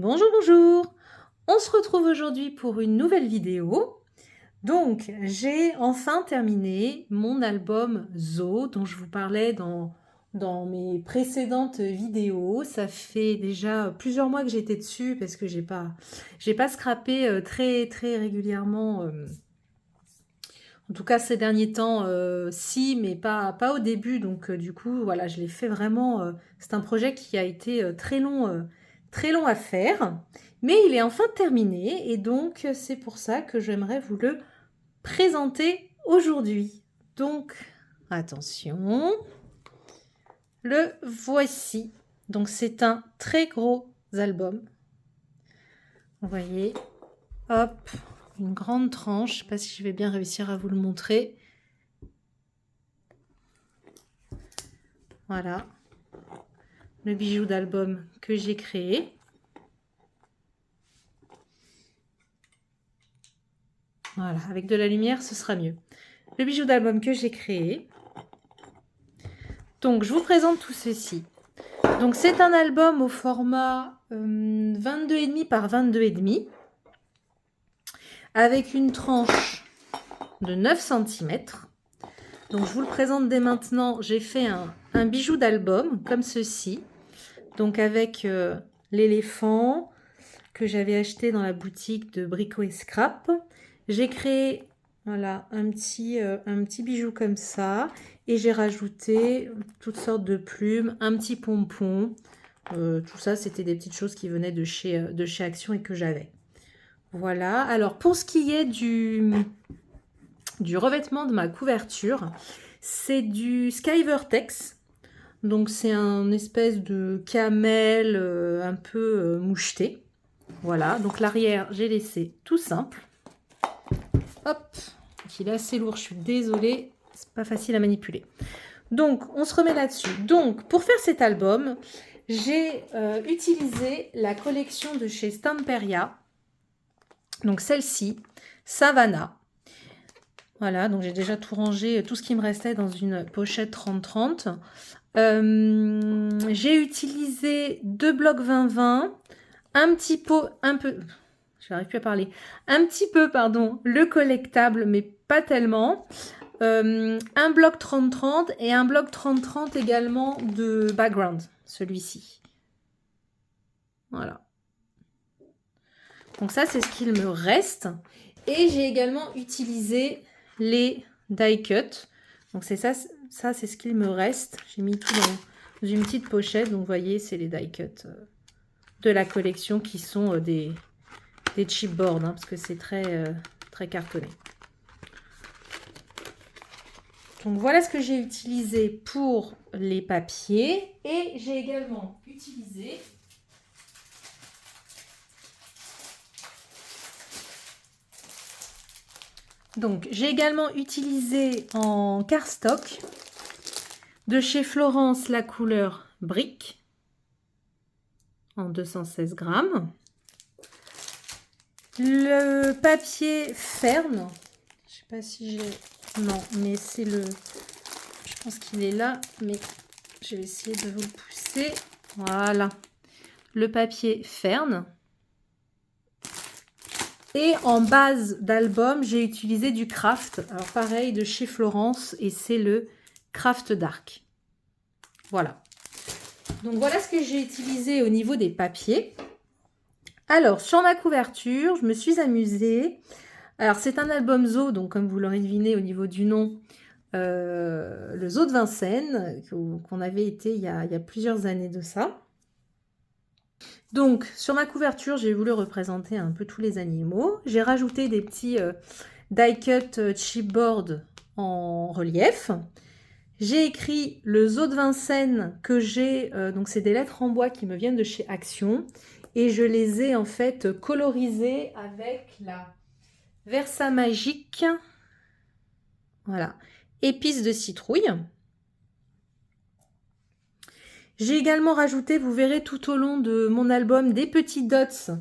Bonjour, bonjour! On se retrouve aujourd'hui pour une nouvelle vidéo. Donc, j'ai enfin terminé mon album Zo, dont je vous parlais dans mes précédentes vidéos. Ça fait déjà plusieurs mois que j'étais dessus parce que j'ai pas scrappé très régulièrement. En tout cas, ces derniers temps, si, mais pas au début. Donc, du coup, voilà, je l'ai fait vraiment. C'est un projet qui a été très long à faire. Mais il est enfin terminé. Et donc, c'est pour ça que j'aimerais vous le présenter aujourd'hui. Donc, attention. Le voici. Donc, c'est un très gros album. Vous voyez. Hop. Une grande tranche. Je ne sais pas si je vais bien réussir à vous le montrer. Voilà, le bijou d'album que j'ai créé. Voilà, avec de la lumière, ce sera mieux. Le bijou d'album que j'ai créé. Donc, je vous présente tout ceci. Donc, c'est un album au format 22,5 par 22,5 avec une tranche de 9 cm. Donc, je vous le présente dès maintenant. J'ai fait un bijou d'album comme ceci. Donc, avec l'éléphant que j'avais acheté dans la boutique de Brico et Scrap. J'ai créé voilà, un petit bijou comme ça et j'ai rajouté toutes sortes de plumes, un petit pompon. Tout ça, c'était des petites choses qui venaient de chez Action et que j'avais. Voilà. Alors, pour ce qui est du revêtement de ma couverture, c'est du Sky Vertex. Donc, c'est un espèce de camel un peu moucheté. Voilà, donc l'arrière, j'ai laissé tout simple. Hop, il est assez lourd, je suis désolée, c'est pas facile à manipuler. Donc, on se remet là-dessus. Donc, pour faire cet album, j'ai utilisé la collection de chez Stamperia. Donc, celle-ci, Savannah. Voilà, donc j'ai déjà tout rangé, tout ce qui me restait dans une pochette 30-30. J'ai utilisé 2 blocs 20-20, un petit pot, je n'arrive plus à parler, un petit peu, pardon, le collectable, mais pas tellement. Un bloc 30-30 et un bloc 30-30 également de background, celui-ci. Voilà. Donc ça, c'est ce qu'il me reste. Et j'ai également utilisé les die cut. Donc c'est ça c'est ce qu'il me reste. J'ai mis tout dans une petite pochette. Donc vous voyez, c'est les die cut de la collection qui sont des chipboards, hein, parce que c'est très cartonné. Donc voilà ce que j'ai utilisé pour les papiers. Et j'ai également utilisé en cardstock de chez Florence la couleur brique en 216 grammes. Le papier Fern, je sais pas si j'ai... Non, mais c'est le... Je pense qu'il est là, mais je vais essayer de vous le pousser. Voilà. Le papier Fern. Et en base d'album, j'ai utilisé du Craft. Alors pareil, de chez Florence, et c'est le Craft Dark. Voilà. Donc voilà ce que j'ai utilisé au niveau des papiers. Alors, sur ma couverture, je me suis amusée. Alors, c'est un album Zo, donc comme vous l'aurez deviné au niveau du nom, le Zo de Vincennes, qu'on avait été il y a plusieurs années de ça. Donc, sur ma couverture, j'ai voulu représenter un peu tous les animaux. J'ai rajouté des petits die cut chipboard en relief. J'ai écrit le Zo de Vincennes que j'ai, donc c'est des lettres en bois qui me viennent de chez Action. Et je les ai en fait colorisées avec la Versa Magique. Voilà. Épices de citrouille. J'ai également rajouté, vous verrez tout au long de mon album, des petits dots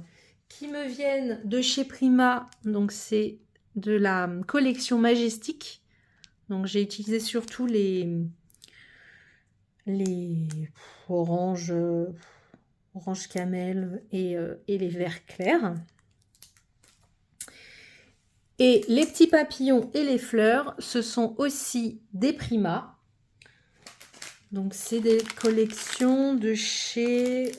qui me viennent de chez Prima. Donc c'est de la collection Majestic. Donc j'ai utilisé surtout les oranges, orange camel et les verts clairs. Et les petits papillons et les fleurs, ce sont aussi des Prima. Donc c'est des collections de chez...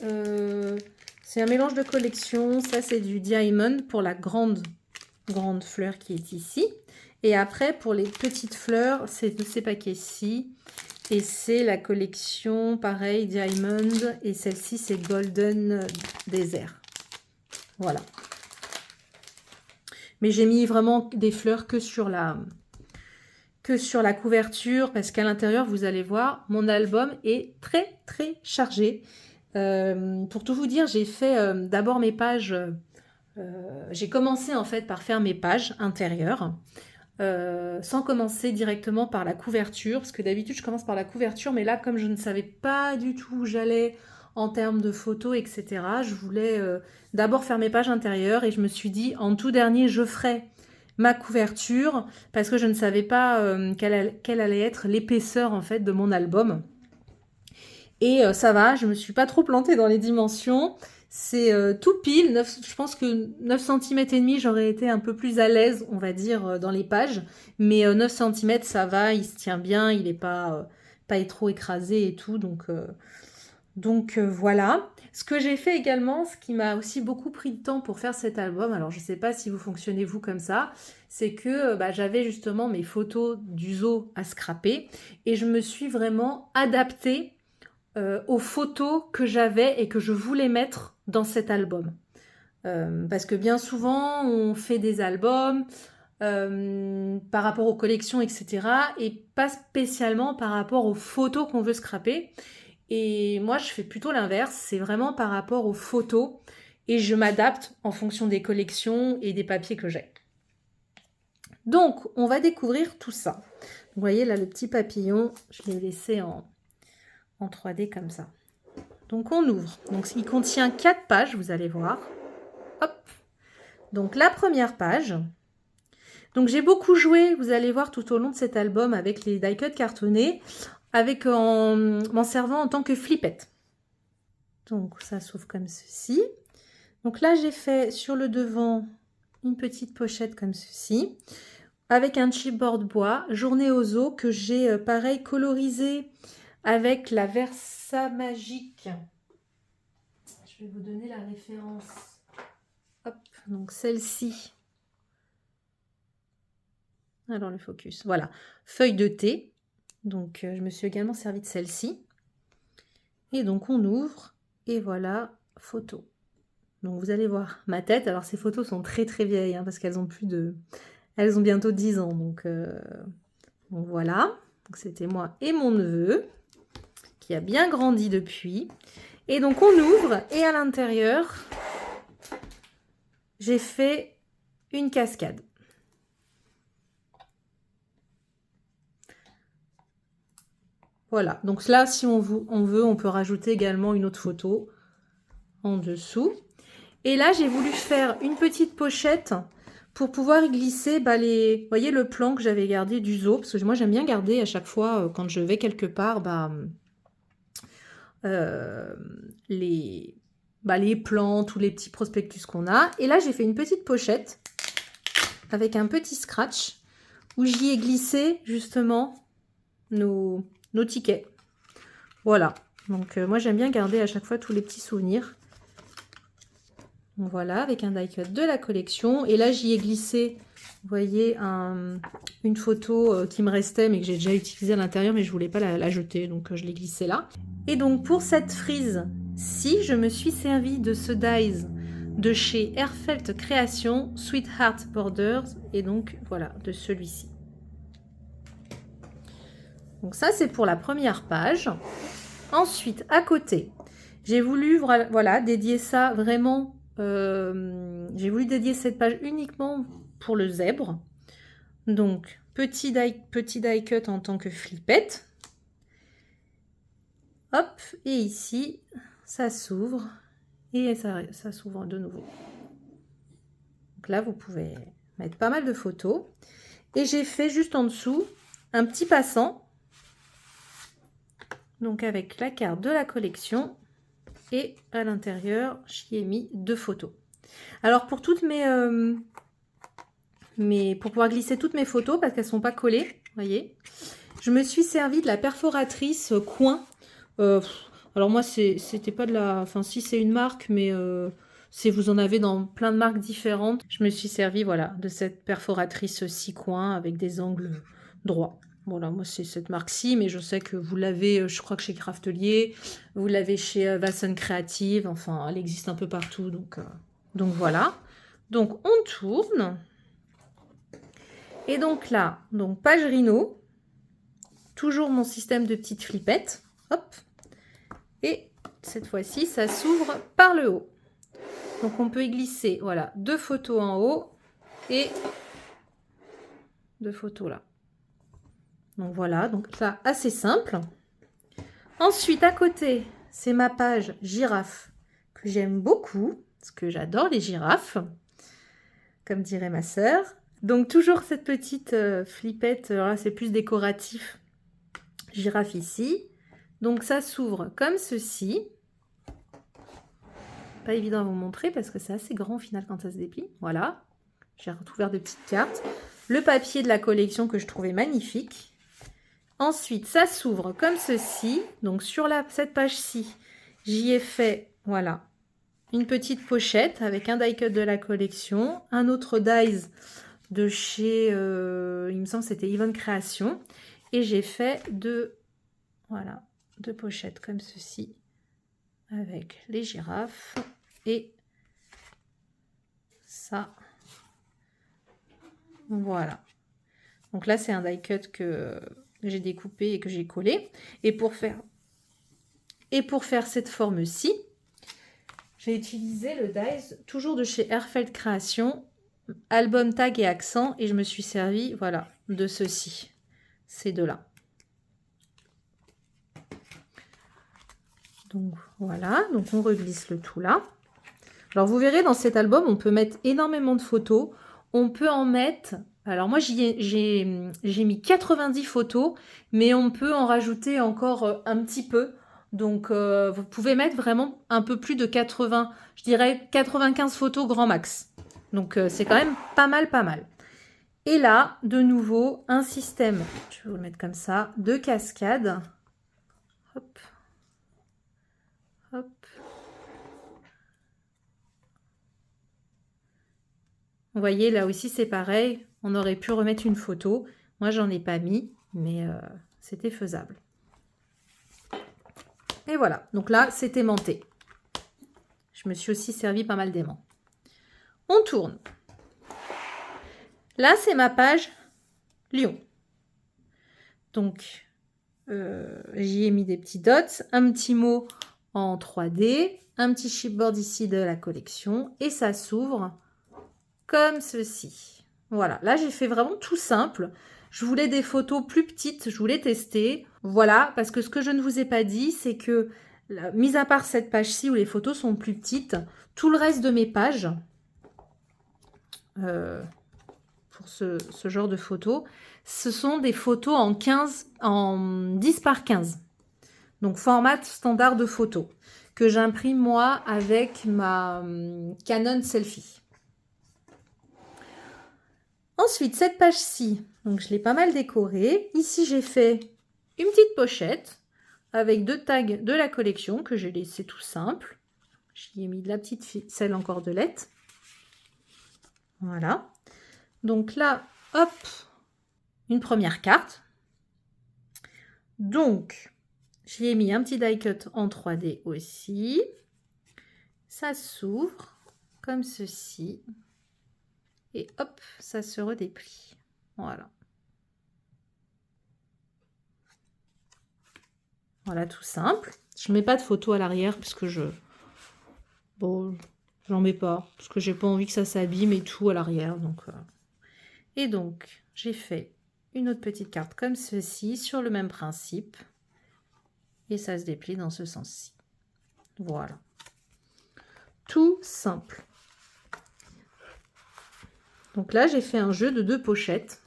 c'est un mélange de collections. Ça c'est du Diamond pour la grande fleur qui est ici. Et après pour les petites fleurs, c'est de ces paquets-ci. Et c'est la collection, pareil, Diamond. Et celle-ci, c'est Golden Desert. Voilà. Mais j'ai mis vraiment des fleurs que sur la couverture. Parce qu'à l'intérieur, vous allez voir, mon album est très, très chargé. Pour tout vous dire, j'ai fait d'abord mes pages... j'ai commencé en fait par faire mes pages intérieures. Sans commencer directement par la couverture, parce que d'habitude je commence par la couverture, mais là comme je ne savais pas du tout où j'allais en termes de photos, etc., je voulais d'abord faire mes pages intérieures et je me suis dit en tout dernier je ferai ma couverture parce que je ne savais pas quelle allait être l'épaisseur en fait de mon album. Et ça va, je me suis pas trop plantée dans les dimensions. C'est tout pile, je pense que 9 cm et demi, j'aurais été un peu plus à l'aise, on va dire, dans les pages. Mais 9 cm, ça va, il se tient bien, il n'est pas trop écrasé et tout. Donc voilà. Ce que j'ai fait également, ce qui m'a aussi beaucoup pris de temps pour faire cet album, alors je ne sais pas si vous fonctionnez vous comme ça, c'est que j'avais justement mes photos du zoo à scraper et je me suis vraiment adaptée aux photos que j'avais et que je voulais mettre dans cet album. Parce que bien souvent, on fait des albums par rapport aux collections, etc. et pas spécialement par rapport aux photos qu'on veut scraper. Et moi, je fais plutôt l'inverse. C'est vraiment par rapport aux photos et je m'adapte en fonction des collections et des papiers que j'ai. Donc, on va découvrir tout ça. Vous voyez là, le petit papillon, je l'ai laissé en 3D comme ça. Donc on ouvre. Donc il contient 4 pages, vous allez voir. Hop. Donc la première page. Donc j'ai beaucoup joué, vous allez voir tout au long de cet album avec les die cuts cartonnés, en m'en servant en tant que flippette. Donc ça s'ouvre comme ceci. Donc là j'ai fait sur le devant une petite pochette comme ceci, avec un chipboard bois, journée aux zoo que j'ai pareil colorisé avec la Versa Magique. Je vais vous donner la référence. Hop, donc celle-ci. Alors le focus, voilà. Feuille de thé. Donc je me suis également servi de celle-ci. Et donc on ouvre et voilà, photo. Donc vous allez voir ma tête. Alors ces photos sont très très vieilles hein, parce qu'elles ont elles ont bientôt 10 ans. Donc voilà. Donc c'était moi et mon neveu qui a bien grandi depuis. Et donc on ouvre et à l'intérieur, j'ai fait une cascade. Voilà, donc là si on veut, on peut rajouter également une autre photo en dessous. Et là j'ai voulu faire une petite pochette pour pouvoir y glisser vous voyez le plan que j'avais gardé du zoo, parce que moi j'aime bien garder à chaque fois quand je vais quelque part les plans, tous les petits prospectus qu'on a. Et là, j'ai fait une petite pochette avec un petit scratch où j'y ai glissé justement nos tickets. Voilà. Donc, moi, j'aime bien garder à chaque fois tous les petits souvenirs. Donc, voilà, avec un die cut de la collection. Et là, j'y ai glissé, vous voyez, une photo qui me restait, mais que j'ai déjà utilisée à l'intérieur, mais je ne voulais pas la jeter. Donc, je l'ai glissée là. Et donc pour cette frise-ci, je me suis servi de ce dies de chez Airfelt Création, Sweetheart Borders, et donc voilà, de celui-ci. Donc ça c'est pour la première page. Ensuite, à côté, j'ai voulu voilà, dédier ça vraiment, j'ai voulu dédier cette page uniquement pour le zèbre. Donc petit die cut en tant que flippette. Hop, et ici, ça s'ouvre et ça s'ouvre de nouveau. Donc là, vous pouvez mettre pas mal de photos. Et j'ai fait juste en dessous un petit passant. Donc avec la carte de la collection. Et à l'intérieur, j'y ai mis 2 photos. Alors pour toutes pour pouvoir glisser toutes mes photos, parce qu'elles ne sont pas collées, vous voyez, je me suis servi de la perforatrice coin. Alors moi, c'était pas de la... Enfin, si, c'est une marque, mais vous en avez dans plein de marques différentes. Je me suis servi, voilà, de cette perforatrice 6 coins avec des angles droits. Voilà, moi, c'est cette marque-ci, mais je sais que vous l'avez, je crois que chez Craftelier, vous l'avez chez Vasson Creative, enfin, elle existe un peu partout, donc voilà. Donc, on tourne. Et donc là, donc page Rhino, toujours mon système de petites flippettes. Hop. Et cette fois-ci, ça s'ouvre par le haut. Donc on peut y glisser, voilà, 2 photos en haut et 2 photos là. Donc voilà, donc ça, assez simple. Ensuite, à côté, c'est ma page girafe que j'aime beaucoup, parce que j'adore les girafes, comme dirait ma sœur. Donc toujours cette petite flippette, alors là c'est plus décoratif, girafe ici. Donc ça s'ouvre comme ceci. Pas évident à vous montrer parce que c'est assez grand au final quand ça se déplie. Voilà, j'ai recouvert de petites cartes. Le papier de la collection que je trouvais magnifique. Ensuite, ça s'ouvre comme ceci. Donc sur cette page-ci, j'y ai fait, voilà, une petite pochette avec un die cut de la collection, un autre dies de chez, il me semble que c'était Yvonne Création. Et j'ai fait deux pochettes comme ceci avec les girafes et ça. Voilà. Donc là, c'est un die cut que j'ai découpé et que j'ai collé. Et pour faire cette forme-ci, j'ai utilisé le dies toujours de chez Airfeld Création, album tag et accent, et je me suis servi, voilà, de ceci, ces deux-là. Donc voilà, donc on reglisse le tout là. Alors vous verrez, dans cet album, on peut mettre énormément de photos. On peut en mettre... Alors moi, j'ai mis 90 photos, mais on peut en rajouter encore un petit peu. Donc vous pouvez mettre vraiment un peu plus de 80, je dirais 95 photos grand max. Donc c'est quand même pas mal, pas mal. Et là, de nouveau, un système, je vais vous le mettre comme ça, de cascade. Hop. Hop. Vous voyez, là aussi, c'est pareil. On aurait pu remettre une photo. Moi, j'en ai pas mis, mais c'était faisable. Et voilà. Donc là, c'est aimanté. Je me suis aussi servi pas mal d'aimants. On tourne. Là, c'est ma page Lyon. Donc, j'y ai mis des petits dots, un petit mot en 3D, un petit chipboard ici de la collection, et ça s'ouvre comme ceci. Voilà, là j'ai fait vraiment tout simple. Je voulais des photos plus petites, je voulais tester. Voilà, parce que ce que je ne vous ai pas dit, c'est que, mis à part cette page-ci où les photos sont plus petites, tout le reste de mes pages, pour ce genre de photos, ce sont des photos en 10 par 15. Donc format standard de photo, que j'imprime moi avec ma Canon Selfie. Ensuite, cette page-ci, donc je l'ai pas mal décorée. Ici, j'ai fait une petite pochette avec 2 tags de la collection que j'ai laissé tout simple. J'y ai mis de la petite ficelle en cordelette. Voilà. Donc là, hop, une première carte. Donc, j'y ai mis un petit die cut en 3D aussi. Ça s'ouvre comme ceci. Et hop, ça se redéplie. Voilà. Voilà, tout simple. Je ne mets pas de photo à l'arrière parce que j'en mets pas. Parce que j'ai pas envie que ça s'abîme et tout à l'arrière. Et donc, j'ai fait une autre petite carte comme ceci, sur le même principe. Et ça se déplie dans ce sens-ci. Voilà. Tout simple. Donc là, j'ai fait un jeu de 2 pochettes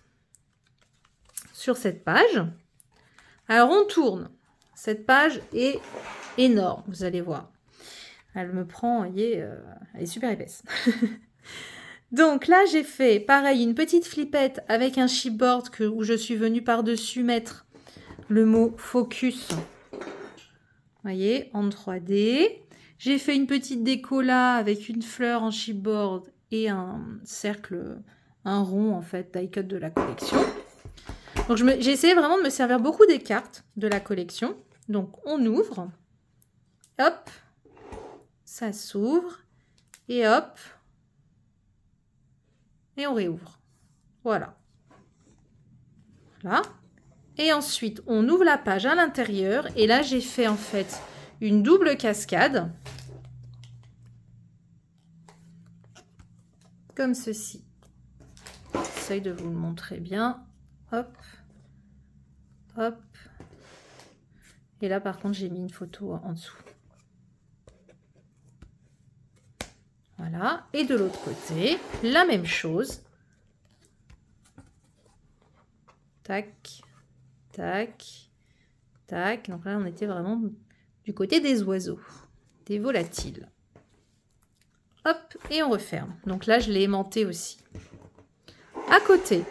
sur cette page. Alors, on tourne. Cette page est énorme, vous allez voir. Elle me prend, vous voyez, elle est super épaisse. Donc là, j'ai fait, pareil, une petite flippette avec un chipboard où je suis venue par-dessus mettre le mot focus. Vous voyez, en 3D. J'ai fait une petite déco là avec une fleur en chipboard et un cercle, un rond en fait, die cut de la collection. Donc j'ai essayé vraiment de me servir beaucoup des cartes de la collection. Donc on ouvre, hop, ça s'ouvre et hop, et on réouvre. Voilà. Voilà. Et ensuite, on ouvre la page à l'intérieur. Et là, j'ai fait en fait une double cascade. Comme ceci. J'essaye de vous le montrer bien. Hop. Hop. Et là, par contre, j'ai mis une photo en dessous. Voilà. Et de l'autre côté, la même chose. Tac. Tac. Tac. Donc là, on était vraiment du côté des oiseaux, des volatiles. Hop, et on referme. Donc là, je l'ai aimanté aussi. À côté.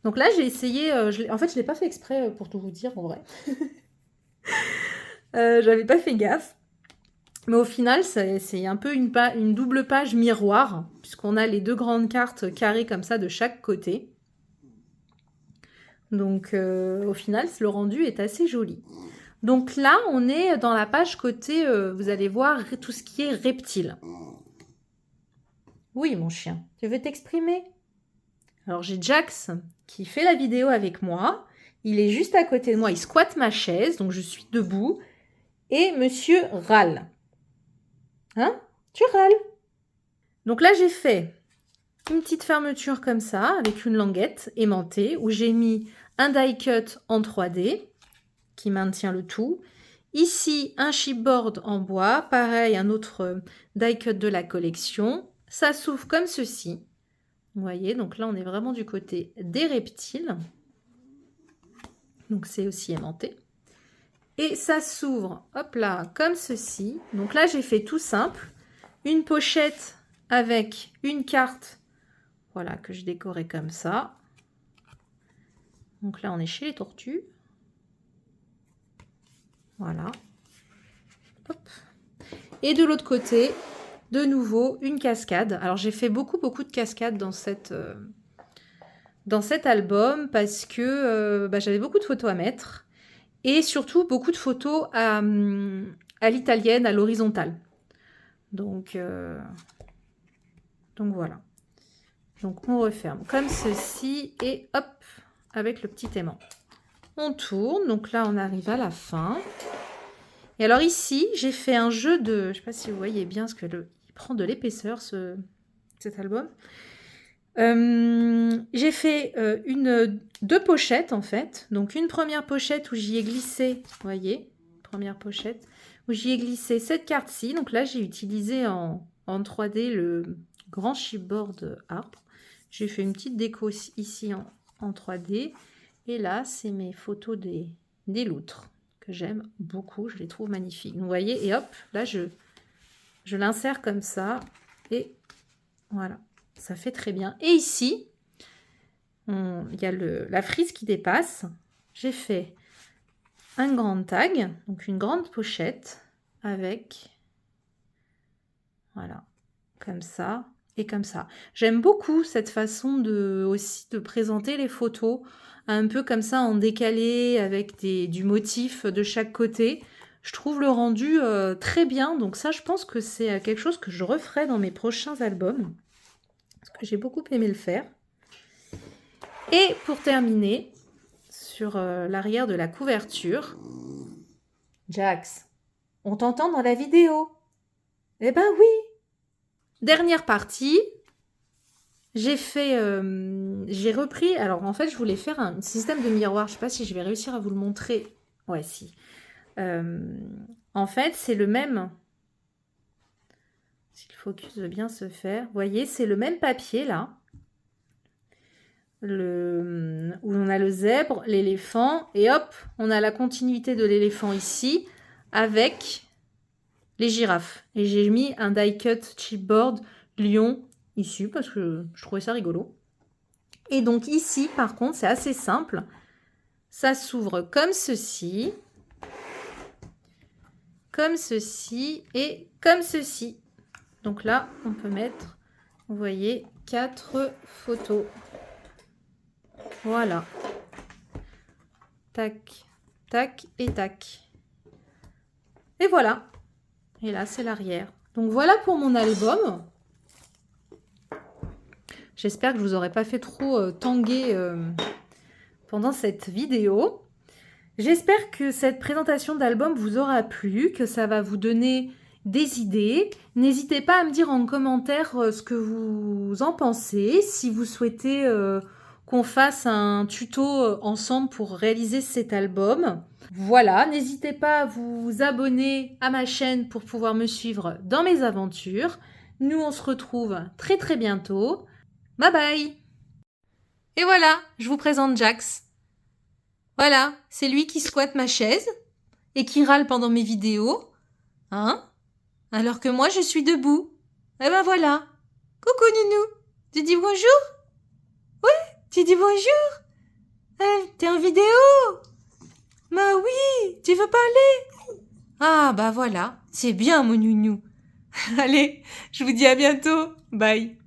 Donc là, j'ai essayé... en fait, je ne l'ai pas fait exprès, pour tout vous dire, en vrai. J'avais pas fait gaffe. Mais au final, c'est un peu une double page miroir, puisqu'on a les deux grandes cartes carrées comme ça de chaque côté. Donc, au final, le rendu est assez joli. Donc là, on est dans la page côté, vous allez voir, tout ce qui est reptile. Oui, mon chien, tu veux t'exprimer? Alors, j'ai Jax qui fait la vidéo avec moi. Il est juste à côté de moi, il squatte ma chaise, donc je suis debout. Et monsieur râle. Hein? Tu râles. Donc là, j'ai fait une petite fermeture comme ça, avec une languette aimantée, où j'ai mis un die cut en 3D, qui maintient le tout. Ici, un chipboard en bois, pareil, un autre die cut de la collection. Ça s'ouvre comme ceci. Vous voyez, donc là, on est vraiment du côté des reptiles. Donc, c'est aussi aimanté. Et ça s'ouvre, hop là, comme ceci. Donc là, j'ai fait tout simple. Une pochette avec une carte, voilà, que je décorais comme ça. Donc là, on est chez les tortues. Voilà. Hop. Et de l'autre côté, de nouveau, une cascade. Alors, j'ai fait beaucoup de cascades dans cet album parce que j'avais beaucoup de photos à mettre. Et surtout, beaucoup de photos à l'italienne, à l'horizontale. Donc voilà. Donc on referme comme ceci et hop, avec le petit aimant. On tourne, donc là on arrive à la fin. Et alors ici, j'ai fait un jeu de... Je ne sais pas si vous voyez bien, parce que il prend de l'épaisseur cet album. J'ai fait deux pochettes en fait. Donc une première pochette où j'y ai glissé, vous voyez, première pochette, où j'y ai glissé cette carte-ci. Donc là, j'ai utilisé en 3D le grand chipboard arbre. J'ai fait une petite déco ici en 3D. Et là, c'est mes photos des loutres que j'aime beaucoup. Je les trouve magnifiques. Vous voyez, et hop, là, je l'insère comme ça. Et voilà, ça fait très bien. Et ici, il y a la frise qui dépasse. J'ai fait un grand tag, donc une grande pochette avec, voilà, comme ça et comme ça. J'aime beaucoup cette façon aussi de présenter les photos, un peu comme ça en décalé, avec du motif de chaque côté. Je trouve le rendu très bien, donc ça, je pense que c'est quelque chose que je referai dans mes prochains albums, parce que j'ai beaucoup aimé le faire. Et pour terminer, sur l'arrière de la couverture, Jax, on t'entend dans la vidéo. Eh ben oui. Dernière partie, j'ai repris, alors en fait je voulais faire un système de miroir, je sais pas si je vais réussir à vous le montrer. Ouais, si. En fait, c'est le même, si le focus veut bien se faire, vous voyez, c'est le même papier là, où on a le zèbre, l'éléphant, et hop, on a la continuité de l'éléphant ici, avec les girafes. Et j'ai mis un die cut chipboard lion ici parce que je trouvais ça rigolo. Et donc ici, par contre, c'est assez simple. Ça s'ouvre comme ceci et comme ceci. Donc là, on peut mettre, vous voyez, 4 photos. Voilà. Tac, tac et tac. Et voilà. Et là, c'est l'arrière. Donc voilà pour mon album. J'espère que je vous aurai pas fait trop tanguer pendant cette vidéo. J'espère que cette présentation d'album vous aura plu, que ça va vous donner des idées. N'hésitez pas à me dire en commentaire ce que vous en pensez, si vous souhaitez qu'on fasse un tuto ensemble pour réaliser cet album. Voilà, n'hésitez pas à vous abonner à ma chaîne pour pouvoir me suivre dans mes aventures. Nous, on se retrouve très très bientôt. Bye bye! Et voilà, je vous présente Jax. Voilà, c'est lui qui squatte ma chaise et qui râle pendant mes vidéos. Hein? Alors que moi, je suis debout. Eh ben voilà. Coucou Nounou. Tu dis bonjour? Ouais, tu dis bonjour? T'es en vidéo? Bah oui, tu veux parler? Ah bah voilà, c'est bien mon Nounou. Allez, je vous dis à bientôt. Bye.